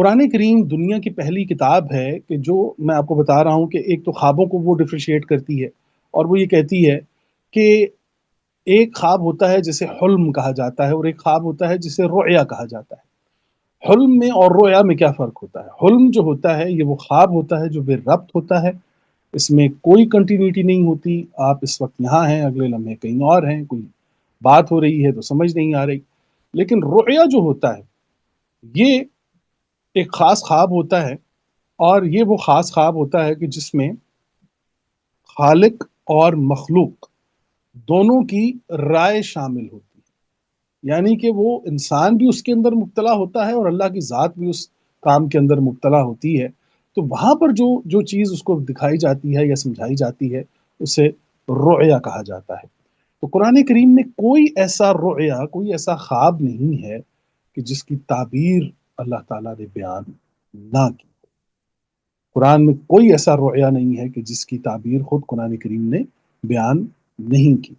قرآن کریم دنیا کی پہلی کتاب ہے کہ جو میں آپ کو بتا رہا ہوں کہ ایک تو خوابوں کو وہ ڈفریشیٹ کرتی ہے، اور وہ یہ کہتی ہے کہ ایک خواب ہوتا ہے جسے حلم کہا جاتا ہے، اور ایک خواب ہوتا ہے جسے رؤیا کہا جاتا ہے۔ حلم میں اور رؤیا میں کیا فرق ہوتا ہے؟ حلم جو ہوتا ہے یہ وہ خواب ہوتا ہے جو بے ربط ہوتا ہے، اس میں کوئی کنٹینیوٹی نہیں ہوتی، آپ اس وقت یہاں ہیں، اگلے لمحے کہیں اور ہیں، کوئی بات ہو رہی ہے تو سمجھ نہیں آ رہی۔ لیکن رؤیا جو ہوتا ہے یہ ایک خاص خواب ہوتا ہے، اور یہ وہ خاص خواب ہوتا ہے کہ جس میں خالق اور مخلوق دونوں کی رائے شامل ہوتی ہے، یعنی کہ وہ انسان بھی اس کے اندر مبتلا ہوتا ہے اور اللہ کی ذات بھی اس کام کے اندر مبتلا ہوتی ہے۔ تو وہاں پر جو جو چیز اس کو دکھائی جاتی ہے یا سمجھائی جاتی ہے اسے رؤیا کہا جاتا ہے۔ تو قرآن کریم میں کوئی ایسا رؤیا، کوئی ایسا خواب نہیں ہے کہ جس کی تعبیر اللہ تعالیٰ نے بیان نہ کی۔ قرآن میں کوئی ایسا رؤیا نہیں ہے کہ جس کی تعبیر خود قرآن کریم نے بیان نہیں کی۔